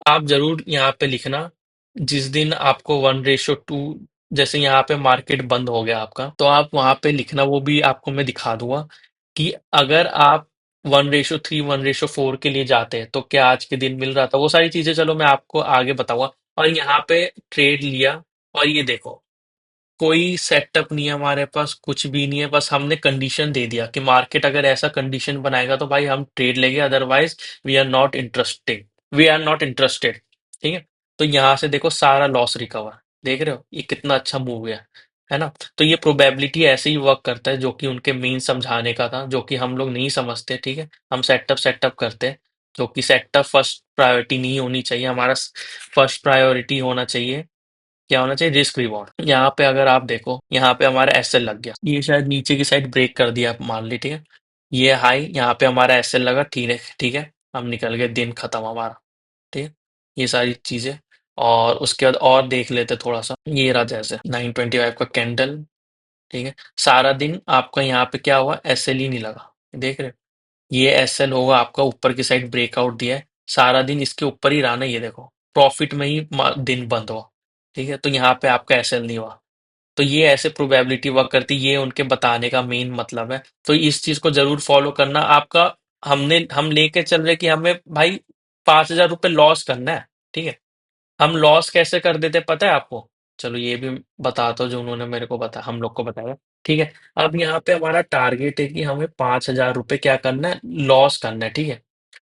आप जरूर यहाँ पे लिखना। जिस दिन आपको 1:2, जैसे यहाँ पे मार्केट बंद हो गया आपका, तो आप वहां पे लिखना, वो भी आपको मैं दिखा दूंगा कि अगर आप 1:3 1:4 के लिए जाते हैं तो क्या आज के दिन मिल रहा था, वो सारी चीजें चलो मैं आपको आगे बताऊंगा। और यहाँ पे ट्रेड लिया, और ये देखो कोई सेटअप नहीं है हमारे पास, कुछ भी नहीं है, बस हमने कंडीशन दे दिया कि मार्केट अगर ऐसा कंडीशन बनाएगा तो भाई हम ट्रेड लेंगे, otherwise we are not interested. ठीक है। तो यहाँ से देखो सारा लॉस रिकवर, देख रहे हो ये कितना अच्छा मूव गया, है ना। तो ये प्रोबेबिलिटी ऐसे ही वर्क करता है, जो कि उनके मेन समझाने का था, जो कि हम लोग नहीं समझते। ठीक है, हम सेटअप सेटअप करते हैं, जो कि सेटअप फर्स्ट प्रायोरिटी नहीं होनी चाहिए हमारा। फर्स्ट प्रायोरिटी होना चाहिए, क्या होना चाहिए, रिस्क रिवॉर्ड। यहाँ पे अगर आप देखो, यहाँ पे हमारा एसएल लग गया, ये शायद नीचे की साइड ब्रेक कर दिया आप मान ली, ठीक है। ये हाई, यहाँ पे हमारा एसएल लगा, ठीक है ठीक है। हम निकल गए, दिन खत्म हमारा। ठीक है, ये सारी चीजें। और उसके बाद और देख लेते थोड़ा सा, ये रहा जैसे 925 का कैंडल। ठीक है, सारा दिन आपका यहाँ पे क्या हुआ, एसएल ही नहीं लगा, देख रहे हो। ये एसएल होगा आपका, ऊपर की साइड ब्रेकआउट दिया है, सारा दिन इसके ऊपर ही रहा ना, ये देखो प्रॉफिट में ही दिन बंद हुआ। ठीक है, तो यहाँ पे आपका एसएल नहीं हुआ। तो ये ऐसे प्रोबेबिलिटी वर्क करती, ये उनके बताने का मेन मतलब है। तो इस चीज को जरूर फॉलो करना आपका। हम लेके चल रहे कि हमें भाई 5,000 रुपये लॉस करना है। ठीक है, हम लॉस कैसे कर देते पता है आपको, चलो ये भी बताता हूँ, जो उन्होंने मेरे को बता हम लोग को बताया। ठीक है, अब यहाँ पे हमारा टारगेट है कि हमें 5,000 रुपये क्या करना है, लॉस करना है। ठीक है,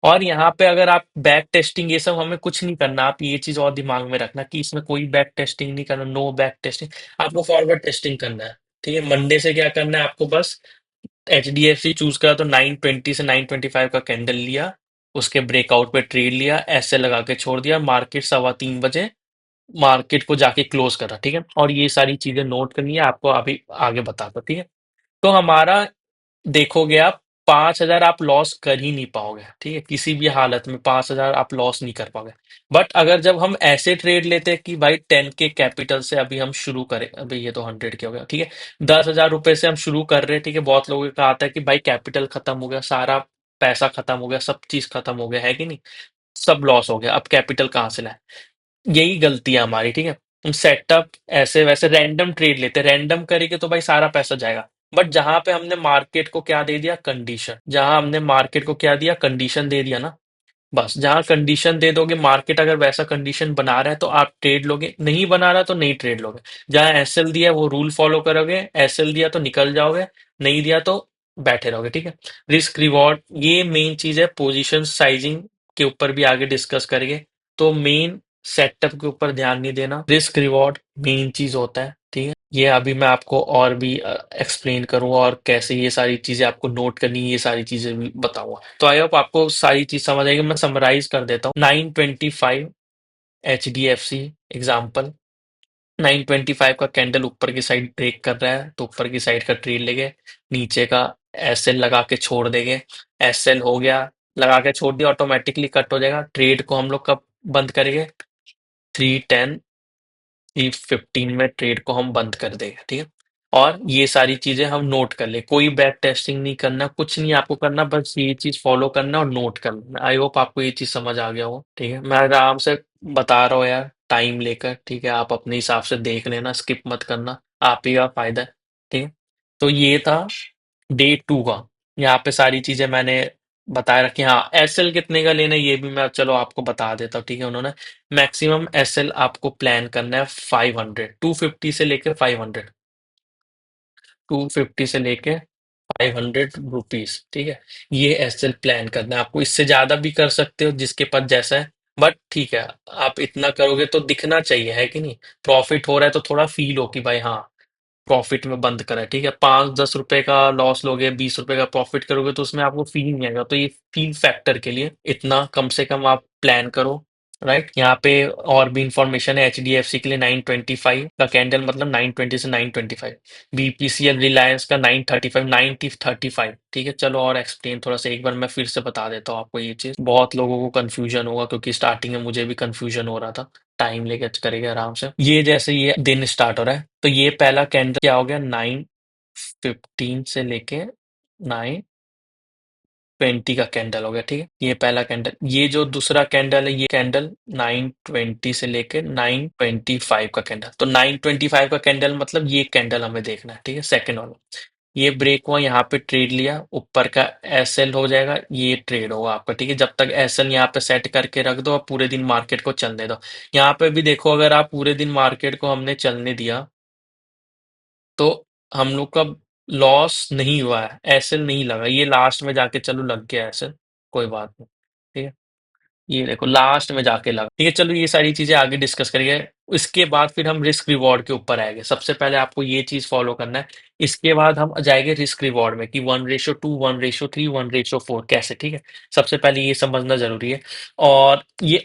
और यहाँ पे अगर आप बैक टेस्टिंग ये सब हमें कुछ नहीं करना, आप ये चीज और दिमाग में रखना कि इसमें कोई बैक टेस्टिंग नहीं करना, नो बैक टेस्टिंग। आपको फॉरवर्ड टेस्टिंग करना है। ठीक है, मंडे से क्या करना है आपको, बस HDFC चूज करा तो 920 से 925 का कैंडल लिया, उसके ब्रेकआउट पे ट्रेड लिया, ऐसे लगा के छोड़ दिया, मार्केट 3:15 बजे मार्केट को जाके क्लोज करा। ठीक है, और ये सारी चीजें नोट करनी है आपको, अभी आगे बताता। ठीक है, तो हमारा देखोगे आप 5,000 आप लॉस कर ही नहीं पाओगे। ठीक है, किसी भी हालत में 5,000 आप लॉस नहीं कर पाओगे। बट अगर जब हम ऐसे ट्रेड लेते हैं कि भाई 10K कैपिटल से अभी हम शुरू करें, अभी ये तो 100K हो गया, ठीक है, 10,000 रुपए से हम शुरू कर रहे हैं। ठीक है, बहुत लोगों का आता है कि भाई कैपिटल खत्म हो गया, सारा पैसा खत्म हो गया, सब चीज खत्म हो गया, है कि नहीं, सब लॉस हो गया, अब कैपिटल कहाँ से लाए। यही गलती है हमारी। ठीक है, हम सेटअप ऐसे वैसे रैंडम ट्रेड लेते हैं, रैंडम करेंगे तो भाई सारा पैसा जाएगा। बट जहां पे हमने मार्केट को क्या दे दिया, कंडीशन, जहां हमने मार्केट को क्या दिया, कंडीशन दे दिया ना, बस जहां कंडीशन दे दोगे, मार्केट अगर वैसा कंडीशन बना रहा है तो आप ट्रेड लोगे, नहीं बना रहा तो नहीं ट्रेड लोगे। जहां एसएल दिया है वो रूल फॉलो करोगे, एसएल दिया तो निकल जाओगे, नहीं दिया तो बैठे रहोगे। ठीक है, रिस्क रिवॉर्ड ये मेन चीज है, पोजीशन साइजिंग के ऊपर भी आगे डिस्कस करेंगे। तो मेन सेटअप के ऊपर ध्यान नहीं देना, रिस्क रिवॉर्ड मेन चीज होता है। ठीक है, ये अभी मैं आपको और भी एक्सप्लेन करूंगा, और कैसे ये सारी चीजें आपको नोट करनी है, ये सारी चीजें भी बताऊंगा। तो आई होप आपको सारी चीज समझ आएगी। मैं समराइज कर देता हूँ। 925 HDFC एग्जाम्पल, 925 का कैंडल ऊपर की साइड ब्रेक कर रहा है तो ऊपर की साइड का ट्रेड लेंगे, नीचे का एसएल लगा के छोड़ देंगे। एसएल हो गया, लगा के छोड़ दिया, ऑटोमेटिकली कट हो जाएगा। ट्रेड को हम लोग कब बंद करेंगे, 3:10 3:15 में ट्रेड को हम बंद कर देंगे। ठीक है, और ये सारी चीजें हम नोट कर ले, कोई बैक टेस्टिंग नहीं करना, कुछ नहीं आपको करना, बस ये चीज फॉलो करना और नोट करना। आई होप आपको ये चीज समझ आ गया हो। ठीक है, मैं आराम से बता रहा हूँ यार, टाइम लेकर। ठीक है, आप अपने हिसाब से देख लेना, स्किप मत करना, आप ही का फायदा है। ठीक है, तो ये था डे 2 का। यहाँ पे सारी चीजें मैंने बताए रखी। हाँ, एसएल कितने का लेना है ये भी मैं चलो आपको बता देता हूँ। ठीक है, उन्होंने मैक्सिमम एसएल आपको प्लान करना है 500, 250 से लेके 500, 250 से लेके 500 रुपीज। ठीक है, ये एसएल प्लान करना है आपको, इससे ज्यादा भी कर सकते हो जिसके पास जैसा है। बट ठीक है, आप इतना करोगे तो दिखना चाहिए, है कि नहीं, प्रॉफिट हो रहा है तो थोड़ा फील हो कि भाई हाँ प्रॉफिट में बंद करा है। ठीक है, 5-10 रुपए का लॉस लोगे, 20 रुपए का प्रॉफिट करोगे तो उसमें आपको फील नहीं आएगा। तो ये फील फैक्टर के लिए इतना कम से कम आप प्लान करो। राइट। यहाँ पे और भी इंफॉर्मेशन है। HDFC के लिए 925 का कैंडल, मतलब 920 से 925। BPCL रिलायंस का 935, 935। ठीक है, चलो और एक्सप्लेन थोड़ा सा एक बार मैं फिर से बता देता हूँ आपको। ये चीज बहुत लोगों को कंफ्यूजन होगा, क्योंकि स्टार्टिंग में मुझे भी कंफ्यूजन हो रहा था। टाइम लेके करेंगे आराम से। ये जैसे ये दिन स्टार्ट हो रहा है, तो ये पहला कैंडल क्या हो गया, 9:15 से लेके 9:20 का कैंडल हो गया। ठीक है, ये पहला कैंडल। ये जो दूसरा कैंडल है, ये कैंडल 9:20 से लेके 9:25 का कैंडल। तो 9:25 का कैंडल मतलब ये कैंडल हमें देखना है। ठीक है, सेकंड वाला। ये ब्रेक हुआ, यहाँ पे ट्रेड लिया, ऊपर का SL हो जाएगा, ये ट्रेड होगा आपका। ठीक है, जब तक SL यहाँ पे सेट करके रख दो और पूरे दिन मार्केट को चलने दो। यहाँ पे भी देखो, अगर आप पूरे दिन मार्केट को हमने चलने दिया तो हम लोग का लॉस नहीं हुआ है, एसएल नहीं लगा। ये लास्ट में जाके चलो लग गया एसएल, कोई बात नहीं। ठीक है, ये देखो लास्ट में जाके लगा। ठीक है, चलो ये सारी चीजें आगे डिस्कस करेंगे। इसके बाद फिर हम रिस्क रिवॉर्ड के ऊपर आएंगे। सबसे पहले आपको ये चीज फॉलो करना है। इसके बाद हम जाएंगे रिस्क रिवॉर्ड में कि 1:2, 1:3, 1:4 कैसे। ठीक है, सबसे पहले ये समझना जरूरी है। और ये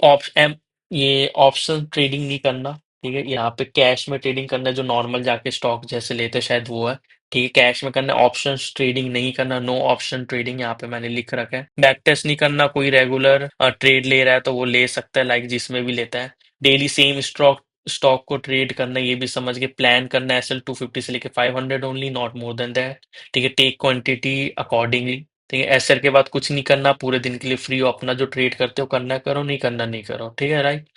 ऑप्शन ट्रेडिंग नहीं करना। ठीक है, यहाँ पे कैश में ट्रेडिंग करना है, जो नॉर्मल जाके स्टॉक जैसे लेते हैं, शायद वो है। ठीक है, कैश में करना है। ऑप्शन ट्रेडिंग नहीं करना, नो ऑप्शन ट्रेडिंग यहाँ पे मैंने लिख रखा है। बैक टेस्ट नहीं करना। कोई रेगुलर ट्रेड ले रहा है तो वो ले सकता है, लाइक जिसमें भी लेता है। डेली सेम स्टॉक स्टॉक को ट्रेड करना, ये भी समझ के प्लान करना है। SL 250 से लेके 500 only, not more than that. ठीक है, टेक क्वांटिटी अकॉर्डिंगली। ठीक है, SL के बाद कुछ नहीं करना, पूरे दिन के लिए फ्री हो। अपना जो ट्रेड करते हो करना है करो, नहीं करना नहीं करो। ठीक है, राइट।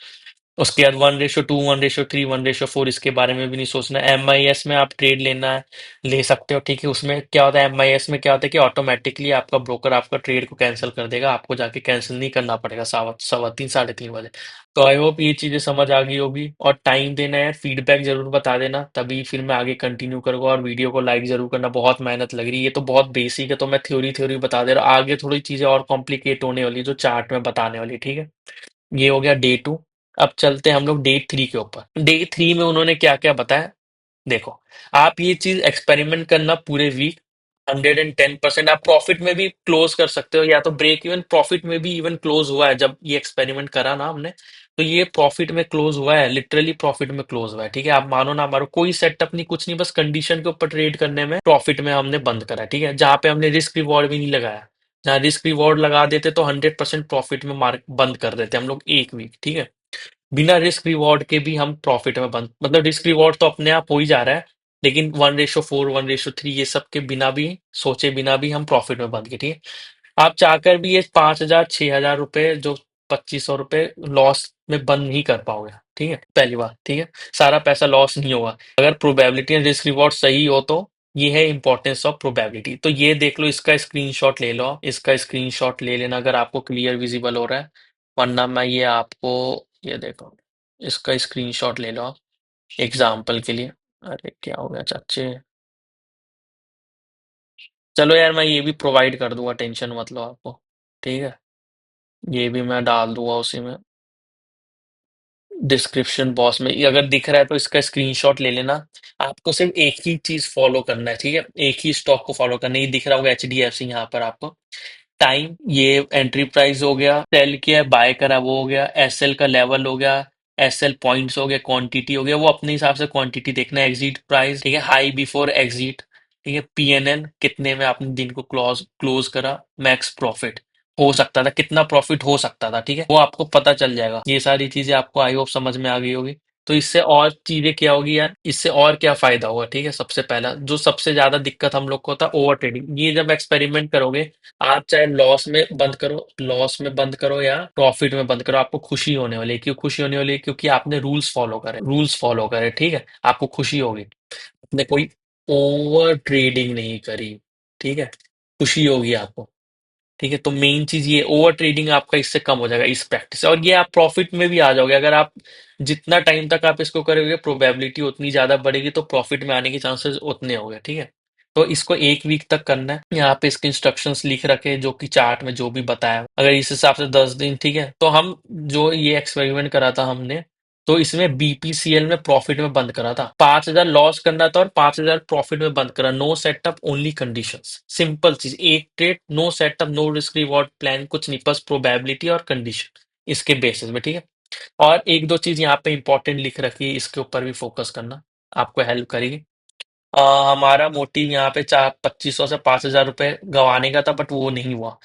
उसके बाद 1:2, 1:3, 1:4, इसके बारे में भी नहीं सोचना। MIS में आप ट्रेड लेना है, ले सकते हो। ठीक है, उसमें क्या होता है, MIS में क्या होता है कि ऑटोमेटिकली आपका ब्रोकर आपका ट्रेड को कैंसिल कर देगा, आपको जाके कैंसिल नहीं करना पड़ेगा 3:15, 3:30 बजे। तो आई होप ये चीजें समझ आ गई होगी। और टाइम देना है, फीडबैक जरूर बता देना, तभी फिर मैं आगे कंटिन्यू करूंगा। और वीडियो को लाइक जरूर करना। बहुत मेहनत लग रही है, ये तो बहुत बेसिक है, तो मैं थ्योरी थ्योरी बता दे रहा हूँ। आगे थोड़ी चीजें और कॉम्प्लिकेट होने वाली है, जो चार्ट में बताने वाली है। ठीक है, ये हो गया डे 2। अब चलते हैं हम लोग डे 3 के ऊपर। डे 3 में उन्होंने क्या क्या बताया, देखो। आप ये चीज एक्सपेरिमेंट करना पूरे वीक। 110% आप प्रॉफिट में भी क्लोज कर सकते हो, या तो ब्रेक इवन प्रॉफिट में भी इवन क्लोज हुआ है। जब ये एक्सपेरिमेंट करा ना हमने, तो ये प्रॉफिट में क्लोज हुआ है, लिटरली प्रॉफिट में क्लोज हुआ है। ठीक है, आप मानो ना मानो, कोई सेटअप नहीं, कुछ नहीं, बस कंडीशन के ऊपर ट्रेड करने में प्रॉफिट में हमने बंद करा। ठीक है, जहां पे हमने रिस्क रिवॉर्ड भी नहीं लगाया। जहाँ रिस्क रिवॉर्ड लगा देते तो 100% प्रॉफिट में मार्क बंद कर देते हम लोग एक वीक। ठीक है, बिना रिस्क रिवॉर्ड के भी हम प्रॉफिट में बंद, मतलब रिस्क रिवॉर्ड तो अपने आप हो ही जा रहा है, लेकिन 1:4, 1:3 ये सब के बिना भी, सोचे बिना भी हम प्रॉफिट में बंद किए। ठीक है, आप चाहकर भी ये 5,000, 6,000 रुपए, जो 2,500 रुपए लॉस में बंद नहीं कर पाओगे। ठीक है, पहली बात। ठीक है, सारा पैसा लॉस नहीं होगा। अगर प्रोबेबिलिटी एंड रिस्क रिवॉर्ड सही हो तो ये है इंपॉर्टेंस ऑफ प्रोबेबिलिटी। तो ये देख लो, इसका स्क्रीनशॉट ले लो, इसका स्क्रीनशॉट ले लेना अगर आपको क्लियर विजिबल हो रहा है। वरना मैं ये आपको, ये देखो, इसका स्क्रीनशॉट ले लो आप एग्जाम्पल के लिए। अरे क्या हो गया चाचे, चलो यार मैं ये भी प्रोवाइड कर दूंगा, टेंशन मत लो आपको। ठीक है, ये भी मैं डाल दूंगा उसी में, डिस्क्रिप्शन बॉक्स में। ये अगर दिख रहा है तो इसका स्क्रीनशॉट ले लेना। आपको सिर्फ एक ही चीज फॉलो करना है। ठीक है, एक ही स्टॉक को फॉलो करना है। ये दिख रहा होगा HDFC यहाँ पर आपको। टाइम, ये एंट्री प्राइस हो गया, सेल किया है, बाय करा, वो हो गया। SL का लेवल हो गया, SL पॉइंट्स हो गया, क्वांटिटी हो गया, वो अपने हिसाब से क्वांटिटी देखना है। एग्जिट प्राइस, ठीक है, हाई बिफोर एग्जिट। ठीक है, PNL, कितने में आपने दिन को क्लोज क्लोज करा, मैक्स प्रॉफिट हो सकता था, कितना प्रॉफिट हो सकता था। ठीक है, वो आपको पता चल जाएगा। ये सारी चीजें आपको आई होप समझ में आ गई होगी। तो इससे और चीजें क्या होगी यार, इससे और क्या फायदा होगा। ठीक है, सबसे पहला जो सबसे ज्यादा दिक्कत हम लोग को होता है, ओवर ट्रेडिंग। ये जब एक्सपेरिमेंट करोगे, आप चाहे लॉस में बंद करो या प्रॉफिट में बंद करो, आपको खुशी होने वाली है। क्यों खुशी होने वाली है? क्योंकि आपने रूल्स फॉलो करे। ठीक है, आपको खुशी होगी, आपने कोई ओवर ट्रेडिंग नहीं करी। ठीक है, खुशी होगी आपको। ठीक है, तो मेन चीज ये, ओवर ट्रेडिंग आपका इससे कम हो जाएगा इस प्रैक्टिस से, और ये आप प्रॉफिट में भी आ जाओगे। अगर आप जितना टाइम तक आप इसको करोगे, प्रोबेबिलिटी उतनी ज्यादा बढ़ेगी, तो प्रॉफिट में आने के चांसेस उतने हो गए। ठीक है, तो इसको एक वीक तक करना है। यहाँ पे इसके इंस्ट्रक्शंस लिख रखे, जो कि चार्ट में जो भी बताया, अगर इस हिसाब से 10 दिन। ठीक है, तो हम जो ये एक्सपेरिमेंट करा था हमने, तो इसमें BPCL में प्रॉफिट में बंद करा था। 5,000 लॉस करना था और 5,000 प्रॉफिट में बंद करा। No setup, only conditions. Simple चीज, एक trade, no setup, no risk reward plan, कुछ नहीं, बस प्रोबेबिलिटी और कंडीशन, इसके बेसिस में। ठीक है, और एक दो चीज यहाँ पे इंपॉर्टेंट लिख रखी है, इसके ऊपर भी फोकस करना, आपको हेल्प करेगी। अ, हमारा मोटिव यहाँ पे 2500 से 5000 रुपए गंवाने का था, बट वो नहीं हुआ।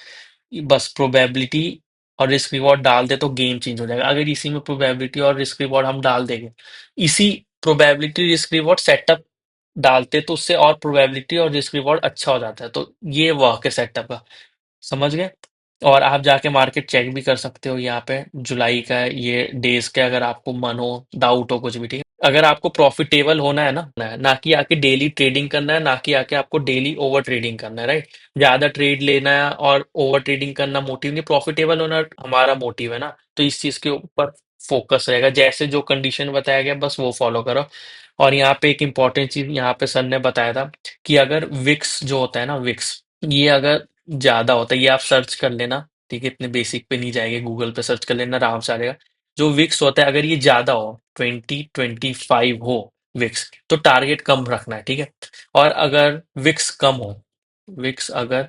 बस प्रोबेबिलिटी और रिस्क रिवॉर्ड डाल दे तो गेम चेंज हो जाएगा। अगर इसी में प्रोबेबिलिटी और रिस्क रिवॉर्ड हम डाल देंगे, इसी प्रोबेबिलिटी रिस्क रिवॉर्ड सेटअप डालते तो उससे और प्रोबेबिलिटी और रिस्क रिवॉर्ड अच्छा हो जाता है। तो ये वर्क है सेटअप का, समझ गए? और आप जाके मार्केट चेक भी कर सकते हो, यहाँ पे जुलाई का है, ये डेज के, अगर आपको मन हो, डाउट हो कुछ भी, ठीक है। अगर आपको प्रॉफिटेबल होना है ना कि आके डेली ट्रेडिंग करना है, ना कि आके आपको डेली ओवर ट्रेडिंग करना है, राइट? ज्यादा ट्रेड लेना है और ओवर ट्रेडिंग करना मोटिव नहीं, प्रॉफिटेबल होना हमारा मोटिव है ना। तो इस चीज के ऊपर फोकस रहेगा, जैसे जो कंडीशन बताया गया बस वो फॉलो करो। और यहाँ पे एक इंपॉर्टेंट चीज यहाँ पे सर ने बताया था कि अगर विक्स जो होता है ना, विक्स, ये अगर ज्यादा होता है, ये आप सर्च कर लेना, ठीक है, इतने बेसिक पे नहीं जाएंगे, गूगल पे सर्च कर लेना, आराम से आ जाएगा। जो विक्स होता है अगर ये ज्यादा हो, 20-25 हो विक्स, तो टारगेट कम रखना है, ठीक है। और अगर विक्स कम हो, विक्स अगर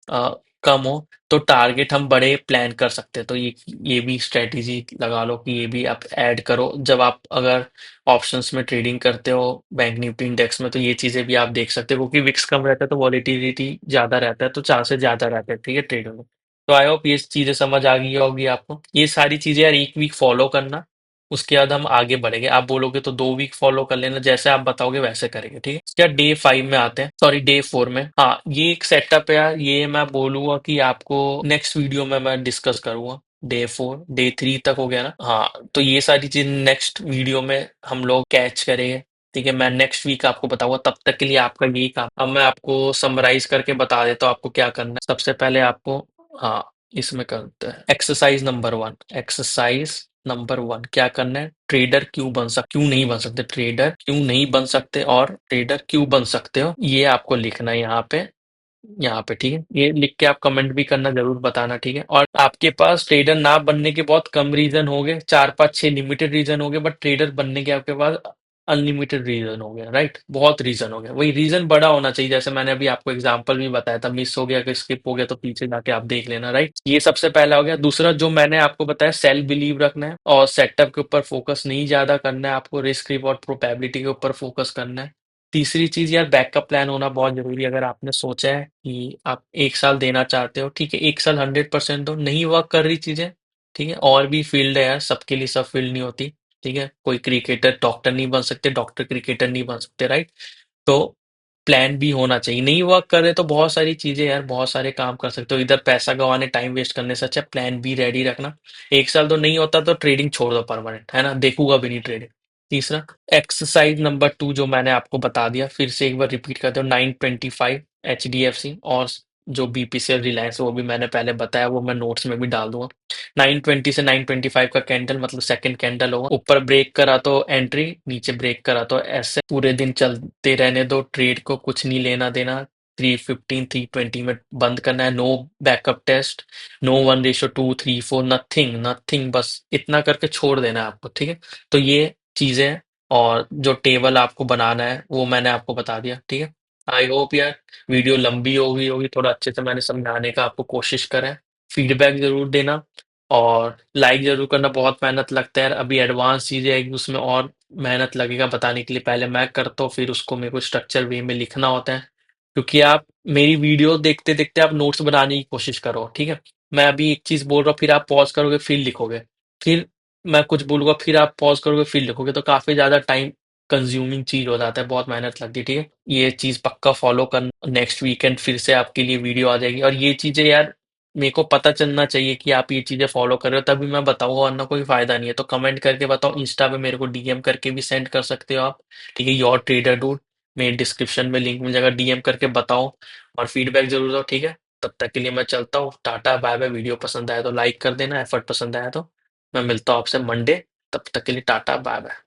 अ, कम हो, तो टारगेट हम बड़े प्लान कर सकते हैं। तो ये भी स्ट्रेटेजी लगा लो कि ये भी आप ऐड करो जब आप अगर ऑप्शंस में ट्रेडिंग करते हो, बैंक निफ्टी इंडेक्स में, तो ये चीजें भी आप देख सकते हो, क्योंकि विक्स कम रहता है तो वॉलेटिलिटी ज्यादा रहता है, तो चांसेस ज्यादा रहते हैं, ठीक है, ट्रेडर में। तो आई होप ये चीजें समझ आ गई होगी आपको। ये सारी चीजें यार एक वीक फॉलो करना, उसके बाद हम आगे बढ़ेंगे। आप बोलोगे तो 2 वीक फॉलो कर लेना, जैसे आप बताओगे वैसे करेंगे, ठीक है। क्या डे 5 में आते हैं, सॉरी डे 4 में। हाँ, ये एक सेटअप है यार, ये मैं बोलूंगा कि आपको नेक्स्ट वीडियो में मैं डिस्कस करूंगा। डे 3 तक हो गया ना? हाँ, तो ये सारी चीज नेक्स्ट वीडियो में हम लोग कैच करेंगे, ठीक है। मैं नेक्स्ट वीक आपको बताऊंगा, तब तक के लिए आपका यही काम। अब मैं आपको समराइज करके बता देता हूँ आपको क्या करना है। सबसे पहले आपको, हाँ, इसमें करते हैं एक्सरसाइज नंबर 1। क्या करना है? ट्रेडर क्यों नहीं बन सकते, ट्रेडर क्यों नहीं बन सकते, और ट्रेडर क्यों बन सकते हो, ये आपको लिखना है यहाँ पे, ठीक है। ये लिख के आप कमेंट भी करना, जरूर बताना, ठीक है। और आपके पास ट्रेडर ना बनने के बहुत कम रीजन हो गए, 4 5 6 लिमिटेड रीजन हो गए, बट ट्रेडर बनने के आपके पास अनलिमिटेड रीजन हो गया, राइट? बहुत रीजन हो गया, वही रीजन बड़ा होना चाहिए, जैसे मैंने अभी आपको एग्जांपल भी बताया था। मिस हो गया कि स्किप हो गया तो पीछे जाके आप देख लेना, राइट? ये सबसे पहला हो गया। दूसरा जो मैंने आपको बताया, सेल्फ बिलीव रखना है और सेटअप के ऊपर फोकस नहीं ज्यादा करना है, आपको रिस्क रिवॉर्ड प्रोबेबिलिटी के ऊपर फोकस करना है। तीसरी चीज यार, बैकअप प्लान होना बहुत जरूरी है। अगर आपने सोचा है कि आप 1 साल देना चाहते हो, ठीक है, 1 साल 100% दो, नहीं वर्क कर रही चीजें, ठीक है। और भी फील्ड है यार, सबके लिए सब फील्ड नहीं होती, ठीक है। कोई क्रिकेटर डॉक्टर नहीं बन सकते, डॉक्टर क्रिकेटर नहीं बन सकते, राइट? तो प्लान भी होना चाहिए। नहीं वर्क कर रहे तो बहुत सारी चीजें यार, बहुत सारे काम कर सकते हो, इधर पैसा गंवाने टाइम वेस्ट करने से अच्छा प्लान भी रेडी रखना। 1 साल तो नहीं होता तो ट्रेडिंग छोड़ दो परमानेंट, है ना, देखूंगा भी नहीं ट्रेडिंग। तीसरा, एक्सरसाइज नंबर 2 जो मैंने आपको बता दिया, फिर से एक बार रिपीट करते हो। 925 HDFC, और जो BPCL रिलायंस, वो भी मैंने पहले बताया, वो मैं नोट्स में भी डाल दूंगा। 920 से 925 का कैंडल मतलब सेकंड कैंडल होगा, ऊपर ब्रेक करा तो एंट्री, नीचे ब्रेक करा तो ऐसे पूरे दिन चलते रहने दो, ट्रेड को कुछ नहीं लेना देना। 315 320 में बंद करना है, no backup test, no 1:2 3 4, nothing nothing, बस इतना करके छोड़ देना है आपको, ठीक है। तो ये चीजें हैं, और जो टेबल आपको बनाना है वो मैंने आपको बता दिया, ठीक है। आई होप यार वीडियो लंबी हो गई होगी, थोड़ा अच्छे से मैंने समझाने का आपको कोशिश करें। फीडबैक जरूर देना, और लाइक जरूर करना। बहुत मेहनत लगता है यार, अभी एडवांस चीजें आएगी उसमें और मेहनत लगेगा बताने के लिए। पहले मैं करता हूँ, फिर उसको मेरे को स्ट्रक्चर वे में लिखना होता है, क्योंकि आप मेरी वीडियो देखते देखते आप नोट्स बनाने की कोशिश करो, ठीक है। मैं अभी एक चीज बोल रहा हूँ, फिर आप पॉज करोगे, फिर लिखोगे, फिर मैं कुछ बोलूंगा, फिर आप पॉज करोगे, फिर लिखोगे, तो काफी ज्यादा टाइम कंज्यूमिंग चीज हो जाता है, बहुत मेहनत लगती है, ठीक है। ये चीज पक्का फॉलो करना। नेक्स्ट वीकेंड फिर से आपके लिए वीडियो आ जाएगी, और ये चीजें यार मेरे को पता चलना चाहिए कि आप ये चीजें फॉलो कर रहे हो, तभी मैं बताऊंगा, वरना कोई फायदा नहीं है। तो कमेंट करके बताओ, इंस्टा पे मेरे को DM करके भी सेंड कर सकते हो आप, ठीक है। योर ट्रेडर डूड, मेरे डिस्क्रिप्शन में लिंक मिल जाएगा, DM करके बताओ, और फीडबैक जरूर दो, ठीक है। तब तक के लिए मैं चलता हूँ, टाटा बाय बाय। वीडियो पसंद आया तो लाइक कर देना, एफर्ट पसंद आया तो। मैं मिलता हूँ आपसे मंडे, तब तक के लिए टाटा बाय बाय।